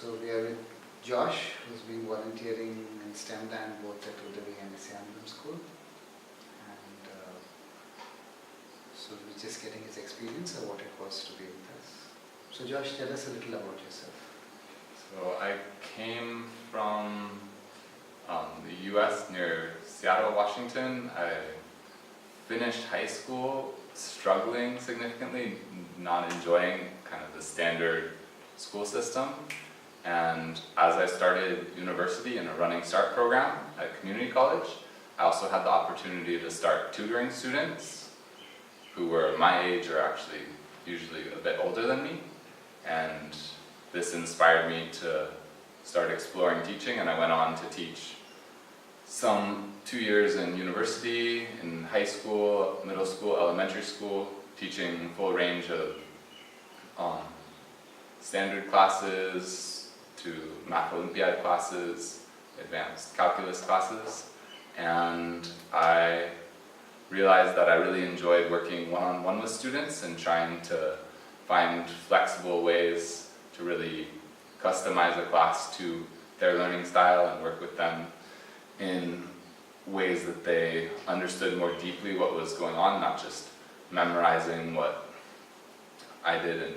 So we are with Josh, who's been volunteering in STEM Land both at Udavi and SAM School. And so we're just getting his experience of what it was to be with us. So Josh, tell us a little about yourself. So I came from the US near Seattle, Washington. I finished high school struggling significantly, not enjoying kind of the standard school system. And as I started university in a Running Start program at community college, I also had the opportunity to start tutoring students who were my age or actually usually a bit older than me. And this inspired me to start exploring teaching, and I went on to teach some 2 years in university, in high school, middle school, elementary school, teaching full range of standard classes to Math Olympiad classes, advanced calculus classes, and I realized that I really enjoyed working one-on-one with students and trying to find flexible ways to really customize a class to their learning style and work with them in ways that they understood more deeply what was going on, not just memorizing what I did and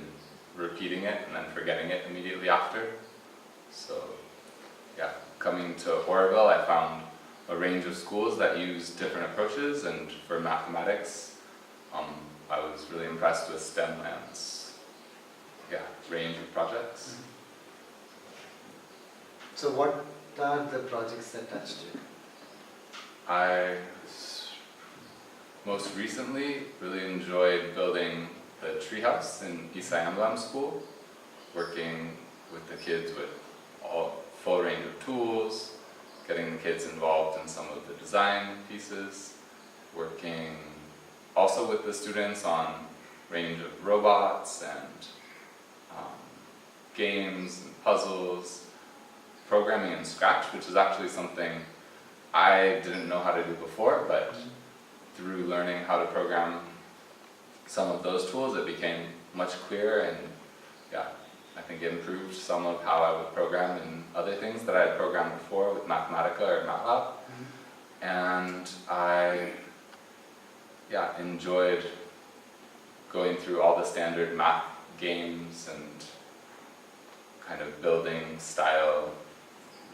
repeating it and then forgetting it immediately after. So yeah, coming to Oroville, I found a range of schools that use different approaches, and for mathematics, I was really impressed with STEM Land's range of projects. So what are the projects that touched you? I most recently really enjoyed building the treehouse in Isayamlam School, working with the kids with a full range of tools, getting the kids involved in some of the design pieces, working also with the students on a range of robots and games and puzzles, programming in Scratch, which is actually something I didn't know how to do before, but through learning how to program some of those tools, it became much clearer, and I think it improved some of how I would program in other things that I had programmed before with Mathematica or MATLAB. And I enjoyed going through all the standard math games and kind of building style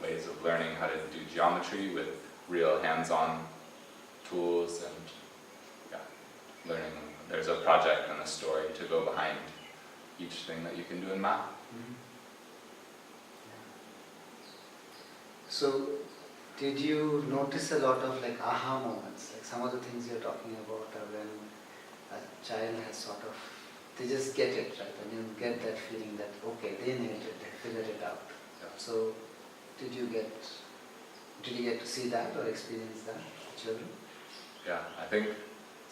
ways of learning how to do geometry with real hands-on tools, and learning there's a project and a story to go behind each thing that you can do in math. So did you notice a lot of like aha moments, like some of the things you're talking about are when a child has sort of, they just get it, right? And you get that feeling that, okay, they nailed it, they figured it out. Yeah. So did you get to see that or experience that with children? Yeah, I think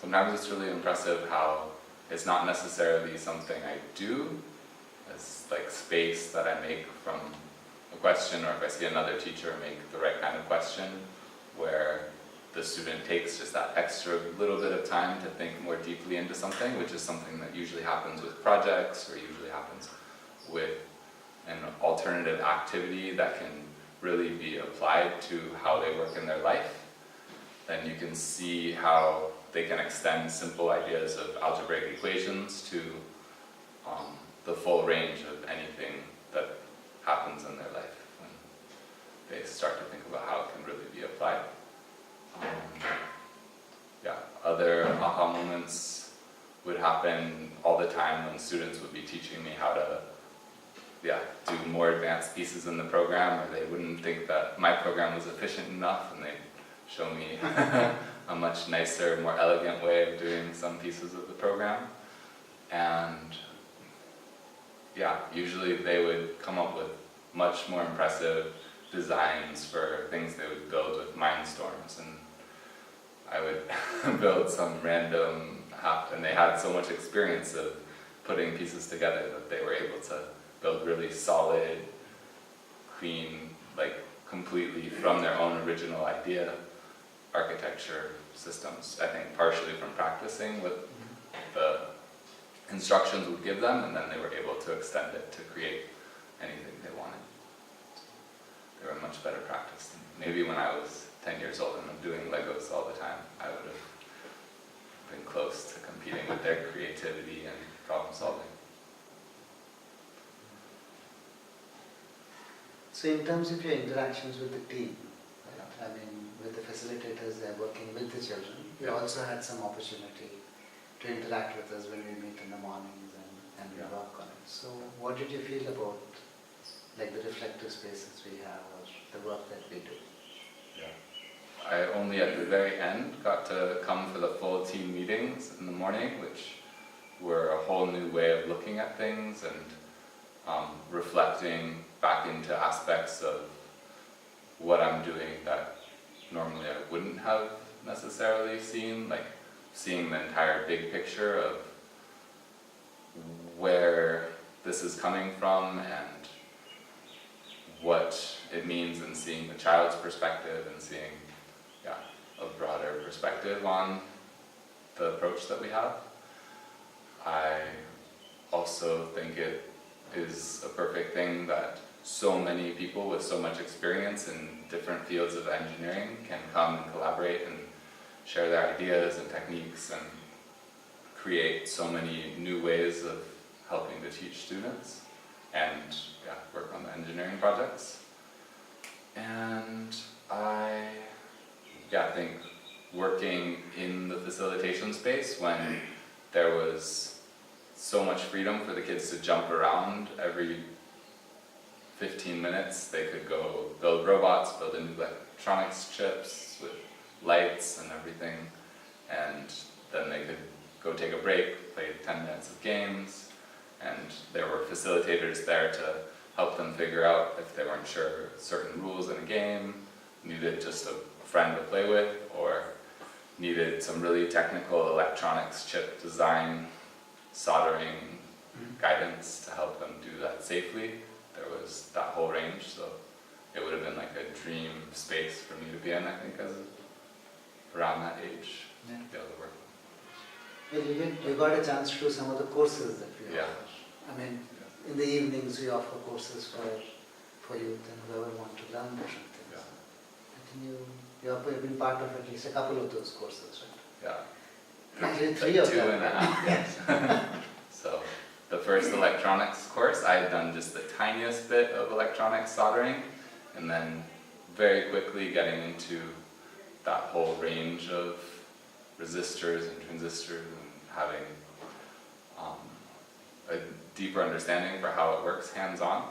sometimes it's really impressive how it's not necessarily something I do, it's like space that I make from a question, or if I see another teacher make the right kind of question, where the student takes just that extra little bit of time to think more deeply into something, which is something that usually happens with projects, or usually happens with an alternative activity that can really be applied to how they work in their life. Then you can see how they can extend simple ideas of algebraic equations to the full range of anything that happens in their life when they start to think about how it can really be applied. Other aha moments would happen all the time when students would be teaching me how to do more advanced pieces in the program, or they wouldn't think that my program was efficient enough, and they'd show me a much nicer, more elegant way of doing some pieces of the program. And usually they would come up with much more impressive designs for things they would build with Mindstorms, and I would build some random and they had so much experience of putting pieces together that they were able to build really solid, clean, like completely from their own original idea architecture systems. I think partially from practicing with the instructions would give them, and then they were able to extend it to create anything they wanted. They were much better practiced. Maybe when I was 10 years old and I'm doing Legos all the time, I would have been close to competing with their creativity and problem solving. So in terms of your interactions with the team, right? I mean, with the facilitators that are working with the children, you also had some opportunity to interact with us when we meet in the mornings and we work on it. So what did you feel about like the reflective spaces we have or the work that we do? Yeah. I only at the very end got to come for the full team meetings in the morning, which were a whole new way of looking at things and reflecting back into aspects of what I'm doing that normally I wouldn't have necessarily seen, like seeing the entire big picture of where this is coming from and what it means, and seeing the child's perspective and seeing a broader perspective on the approach that we have. I also think it is a perfect thing that so many people with so much experience in different fields of engineering can come and collaborate and share their ideas and techniques and create so many new ways of helping to teach students and work on the engineering projects. And I think working in the facilitation space when there was so much freedom for the kids to jump around every 15 minutes, they could go build robots, build new electronics chips with lights and everything, and then they could go take a break, play 10 minutes of games, and there were facilitators there to help them figure out if they weren't sure certain rules in a game, needed just a friend to play with, or needed some really technical electronics chip design, soldering guidance to help them do that safely. There was that whole range, so it would have been like a dream space for me to be in, I think, as around that age, to be able to work. Well, you got a chance to do some of the courses that we offer. I mean, in the evenings we offer courses for youth and whoever want to learn different things. Yeah. I think you have been part of at least a couple of those courses, right? Yeah. Actually, three of them. 2.5, yes. So the first electronics course, I had done just the tiniest bit of electronics soldering, and then very quickly getting into that whole range of resistors and transistors and having a deeper understanding for how it works hands-on,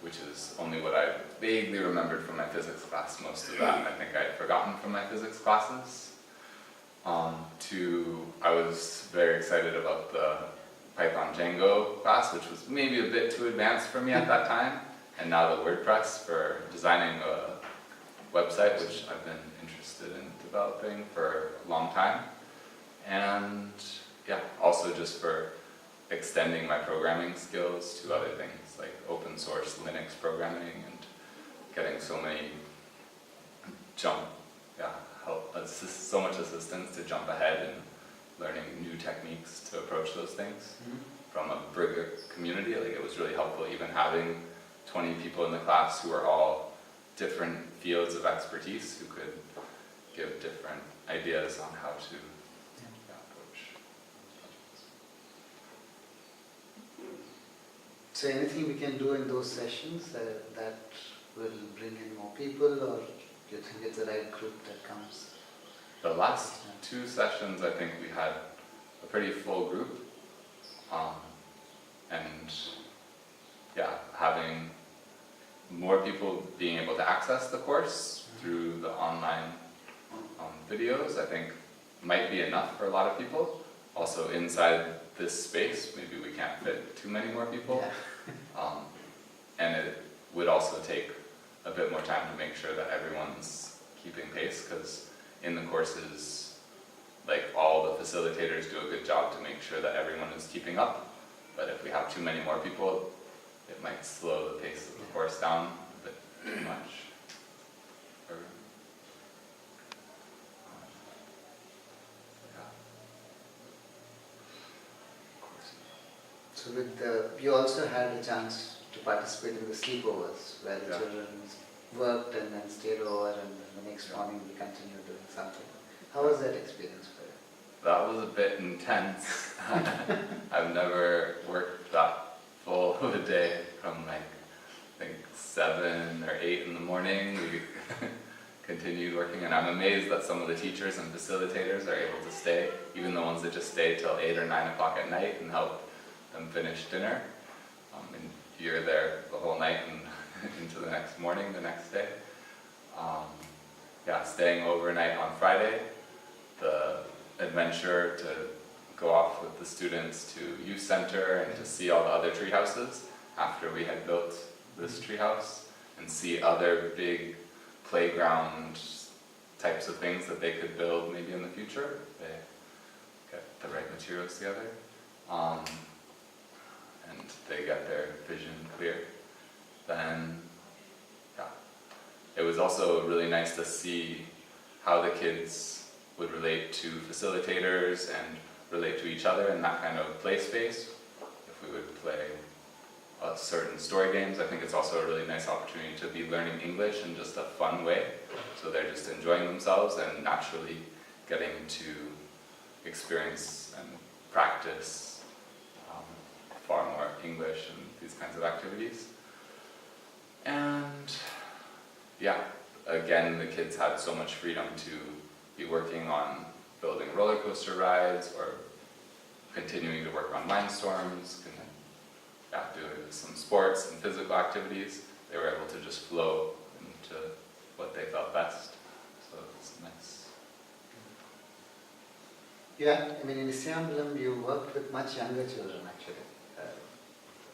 which is only what I vaguely remembered from my physics class. Most of that I think I had forgotten from my physics classes. I was very excited about the Python Django class, which was maybe a bit too advanced for me at that time, and now the WordPress for designing a website, which I've been interested in developing for a long time, and also just for extending my programming skills to other things like open source Linux programming and getting so many so much assistance to jump ahead and learning new techniques to approach those things from a bigger community. Like, it was really helpful even having 20 people in the class who are all different fields of expertise who could give different ideas on how to approach. So anything we can do in those sessions that will bring in more people, or do you think it's the right group that comes? The last 2 sessions, I think we had a pretty full group, and having more people being able to access the course through the online videos, I think might be enough for a lot of people. Also, inside this space, maybe we can't fit too many more people, and it would also take a bit more time to make sure that everyone's keeping pace, because in the courses, like, all the facilitators do a good job to make sure that everyone is keeping up, but if we have too many more people, it might slow the pace of the course down a bit too much. So you also had a chance to participate in the sleepovers where the Yeah. children worked and then stayed over and then the next morning we continued doing something. How was that experience for you? That was a bit intense. I've never worked that full of a day from like, I think 7 or 8 in the morning. We continued working, and I'm amazed that some of the teachers and facilitators are able to stay, even the ones that just stay till 8 or 9 o'clock at night and help them finish dinner. And you're there the whole night and into the next morning, the next day. Yeah, staying overnight on Friday, the adventure to go off with the students to youth center and to see all the other tree houses after we had built this tree house, and see other big playground types of things that they could build maybe in the future if they get the right materials together, and they get their vision clear. Then, yeah, it was also really nice to see how the kids would relate to facilitators and relate to each other in that kind of play space. If we would play certain story games, I think it's also a really nice opportunity to be learning English in just a fun way. So they're just enjoying themselves and naturally getting to experience and practice far more English and these kinds of activities. And yeah, again, the kids had so much freedom to be working on building roller coaster rides or continuing to work on mindstorms, doing some sports and physical activities. They were able to just flow into what they felt best. So it's nice. Yeah, I mean in Isiambalam you worked with much younger children actually.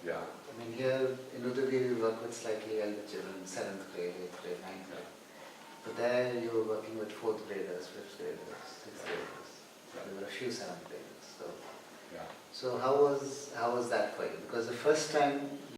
Yeah. I mean here in Udupi we work with slightly elder children, 7th grade, 8th grade, 9th grade. But there you were working with 4th graders, 5th graders, 6th graders. There were a few 7th graders. So Yeah. how was that for you? Because the first time